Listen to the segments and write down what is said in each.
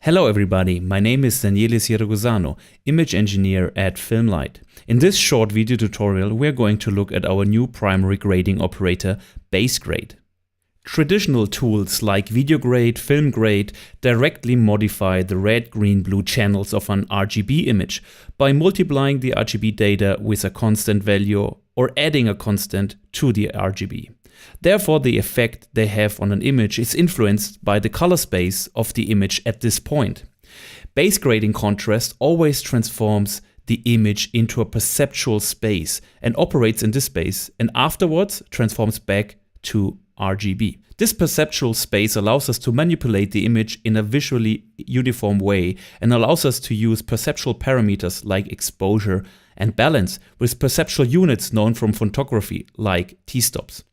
Hello everybody, my name is Daniele Siragusano, image engineer at Filmlight. In this short video tutorial we are going to look at our new primary grading operator, Baselight. Traditional tools like video grade, film grade directly modify the red, green, blue channels of an RGB image by multiplying the RGB data with a constant value or adding a constant to the RGB. Therefore, the effect they have on an image is influenced by the color space of the image at this point. Base grading contrast always transforms the image into a perceptual space and operates in this space and afterwards transforms back to RGB. This perceptual space allows us to manipulate the image in a visually uniform way and allows us to use perceptual parameters like exposure and balance with perceptual units known from photography like t-stops.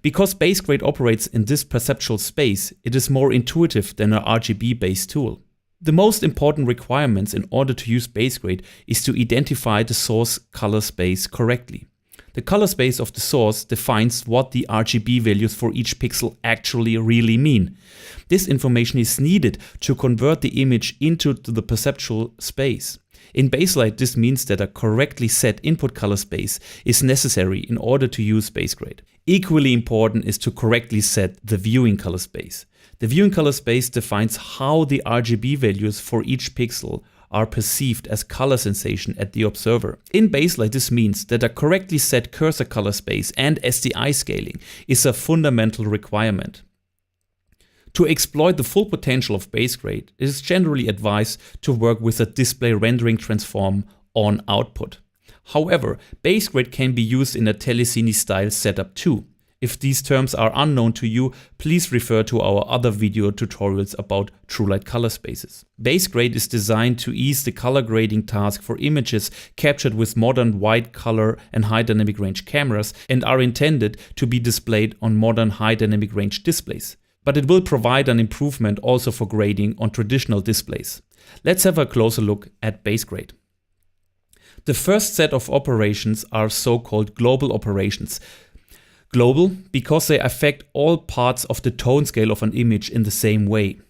Because Baselight operates in this perceptual space, it is more intuitive than an RGB-based tool. The most important requirements in order to use Baselight is to identify the source color space correctly. The color space of the source defines what the RGB values for each pixel actually really mean. This information is needed to convert the image into the perceptual space. In Baselight, this means that a correctly set input color space is necessary in order to use Baselight. Equally important is to correctly set the viewing color space. The viewing color space defines how the RGB values for each pixel are perceived as color sensation at the observer. In Baselight, this means that a correctly set cursor color space and SDI scaling is a fundamental requirement. To exploit the full potential of Baselight, it is generally advised to work with a display rendering transform on output. However, Baselight can be used in a telecine style setup too. If these terms are unknown to you, please refer to our other video tutorials about TrueLight color spaces. Baselight is designed to ease the color grading task for images captured with modern wide color and high dynamic range cameras and are intended to be displayed on modern high dynamic range displays. But it will provide an improvement also for grading on traditional displays. Let's have a closer look at Baselight. The first set of operations are so-called global operations. Global because they affect all parts of the tone scale of an image in the same way.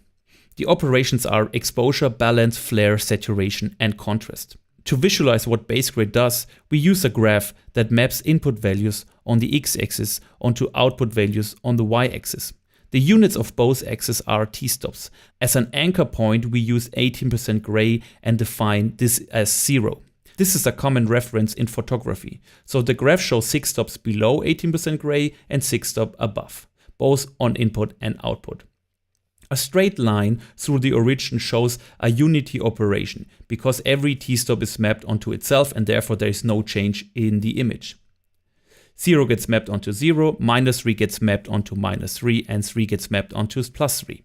The operations are exposure, balance, flare, saturation, and contrast. To visualize what Baselight does, we use a graph that maps input values on the x-axis onto output values on the y-axis. The units of both axes are t-stops. As an anchor point, we use 18% gray and define this as 0. This is a common reference in photography. So the graph shows 6 stops below 18% gray and 6 stops above, both on input and output. A straight line through the origin shows a unity operation because every t-stop is mapped onto itself and therefore there is no change in the image. 0 gets mapped onto 0, -3 gets mapped onto -3, and 3 gets mapped onto +3.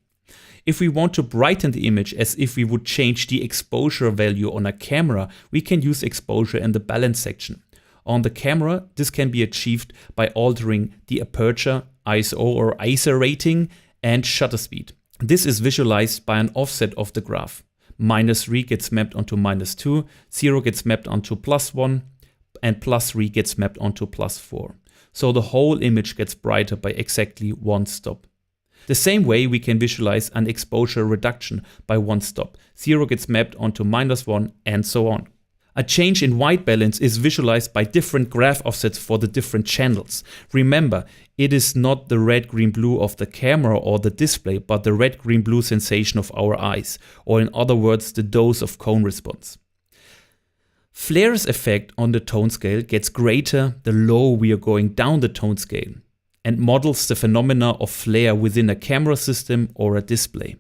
If we want to brighten the image as if we would change the exposure value on a camera, we can use exposure in the balance section. On the camera, this can be achieved by altering the aperture, ISO or ISO rating, and shutter speed. This is visualized by an offset of the graph. -3 gets mapped onto -2, 0 gets mapped onto +1, and +3 gets mapped onto +4. So the whole image gets brighter by exactly 1 stop. The same way we can visualize an exposure reduction by 1 stop. 0 gets mapped onto -1 and so on. A change in white balance is visualized by different graph offsets for the different channels. Remember, it is not the red, green, blue of the camera or the display, but the red, green, blue sensation of our eyes, or in other words, the dose of cone response. Flare's effect on the tone scale gets greater the lower we are going down the tone scale and models the phenomena of flare within a camera system or a display.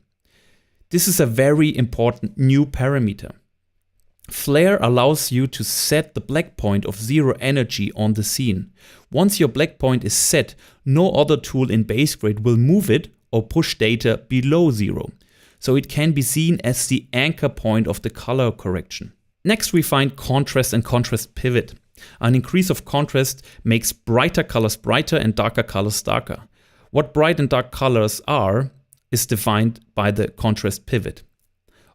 This is a very important new parameter. Flare allows you to set the black point of 0 energy on the scene. Once your black point is set, no other tool in Baselight will move it or push data below 0. So it can be seen as the anchor point of the color correction. Next we find contrast and contrast pivot. An increase of contrast makes brighter colors brighter and darker colors darker. What bright and dark colors are is defined by the contrast pivot.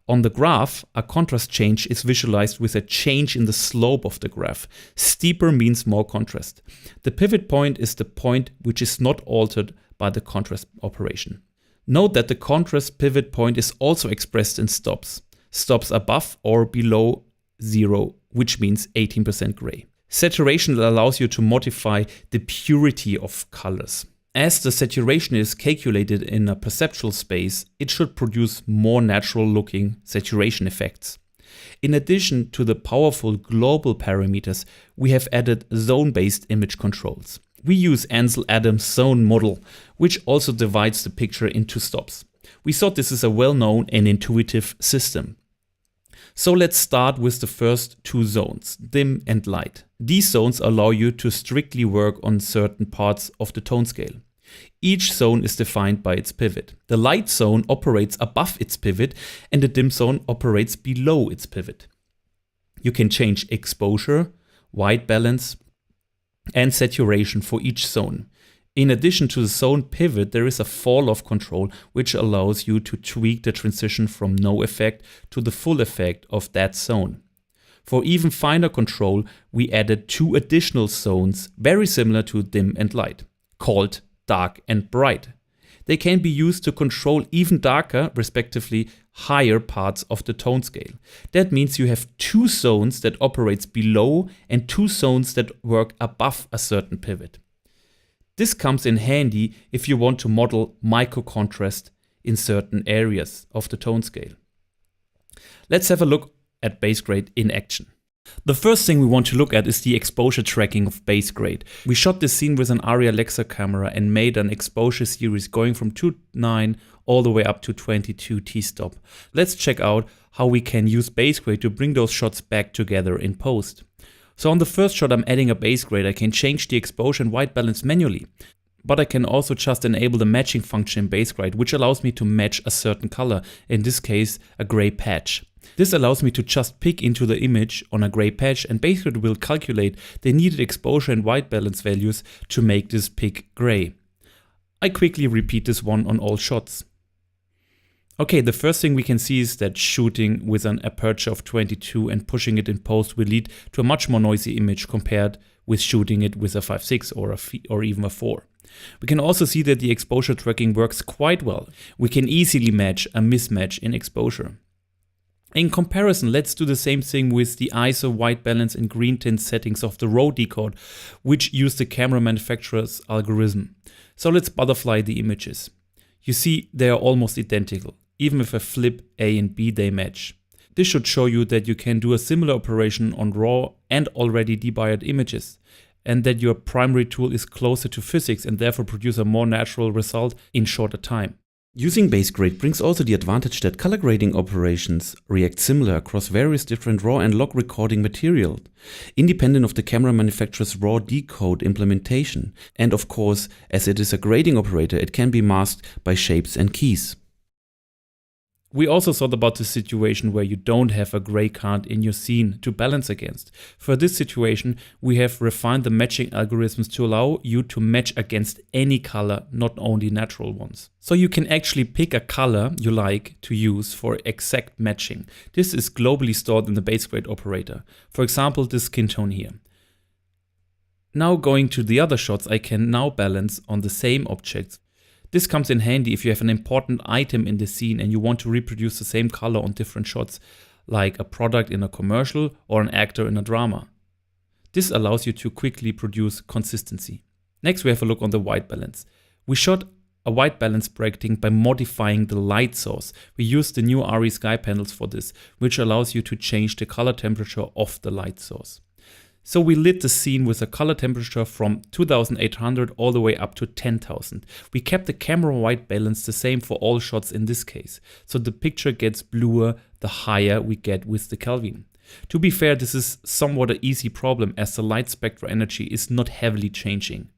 On the graph, a contrast change is visualized with a change in the slope of the graph. Steeper means more contrast. The pivot point is the point which is not altered by the contrast operation. Note that the contrast pivot point is also expressed in stops. Stops above or below 0, which means 18% gray. Saturation allows you to modify the purity of colors. As the saturation is calculated in a perceptual space, it should produce more natural looking saturation effects. In addition to the powerful global parameters, we have added zone-based image controls. We use Ansel Adams' zone model, which also divides the picture into stops. We thought this is a well-known and intuitive system. So let's start with the first two zones, dim and light. These zones allow you to strictly work on certain parts of the tone scale. Each zone is defined by its pivot. The light zone operates above its pivot and the dim zone operates below its pivot. You can change exposure, white balance, and saturation for each zone. In addition to the zone pivot, there is a fall-off control which allows you to tweak the transition from no effect to the full effect of that zone. For even finer control, we added two additional zones very similar to dim and light, called dark and bright. They can be used to control even darker, respectively higher parts of the tone scale. That means you have two zones that operates below and two zones that work above a certain pivot. This comes in handy if you want to model micro-contrast in certain areas of the tone scale. Let's have a look at Baselight in action. The first thing we want to look at is the exposure tracking of Baselight. We shot this scene with an Arri Alexa camera and made an exposure series going from 2.9 all the way up to 22 t-stop. Let's check out how we can use Baselight to bring those shots back together in post. So on the first shot I'm adding a Baselight. I can change the exposure and white balance manually. But I can also just enable the matching function in Baselight, which allows me to match a certain color, in this case a gray patch. This allows me to just pick into the image on a gray patch and Baselight will calculate the needed exposure and white balance values to make this pick gray. I quickly repeat this one on all shots. Okay, the first thing we can see is that shooting with an aperture of 22 and pushing it in post will lead to a much more noisy image compared with shooting it with a 5.6 or even a 4. We can also see that the exposure tracking works quite well. We can easily match a mismatch in exposure. In comparison, let's do the same thing with the ISO, white balance and green tint settings of the RAW decode, which use the camera manufacturer's algorithm. So let's butterfly the images. You see they are almost identical. Even if I flip A and B, they match. This should show you that you can do a similar operation on raw and already debired images, and that your primary tool is closer to physics and therefore produce a more natural result in shorter time. Using Baselight brings also the advantage that color grading operations react similar across various different raw and log recording material, independent of the camera manufacturer's raw decode implementation. And of course, as it is a grading operator, it can be masked by shapes and keys. We also thought about the situation where you don't have a gray card in your scene to balance against. For this situation, we have refined the matching algorithms to allow you to match against any color, not only natural ones. So you can actually pick a color you like to use for exact matching. This is globally stored in the Baselight operator. For example, this skin tone here. Now going to the other shots, I can now balance on the same objects. This comes in handy if you have an important item in the scene and you want to reproduce the same color on different shots, like a product in a commercial or an actor in a drama. This allows you to quickly produce consistency. Next, we have a look on the white balance. We shot a white balance bracketing by modifying the light source. We used the new Arri sky panels for this, which allows you to change the color temperature of the light source. So we lit the scene with a color temperature from 2800 all the way up to 10,000. We kept the camera white balance the same for all shots in this case. So the picture gets bluer the higher we get with the Kelvin. To be fair, this is somewhat an easy problem as the light spectral energy is not heavily changing.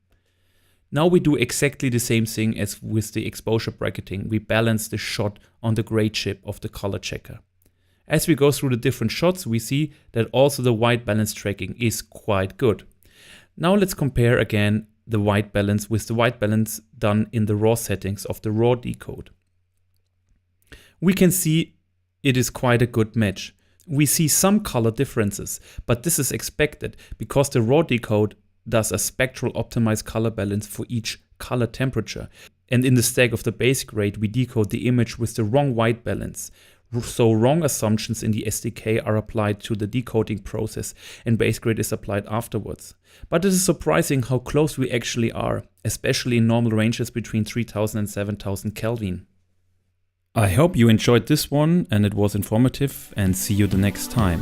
Now we do exactly the same thing as with the exposure bracketing. We balance the shot on the gray chip of the color checker. As we go through the different shots, we see that also the white balance tracking is quite good. Now let's compare again the white balance with the white balance done in the raw settings of the raw decode. We can see it is quite a good match. We see some color differences, but this is expected because the raw decode does a spectral optimized color balance for each color temperature. And in the stack of the Baselight, we decode the image with the wrong white balance. So wrong assumptions in the SDK are applied to the decoding process and Baselight is applied afterwards. But it is surprising how close we actually are, especially in normal ranges between 3000 and 7000 Kelvin. I hope you enjoyed this one and it was informative, and see you the next time.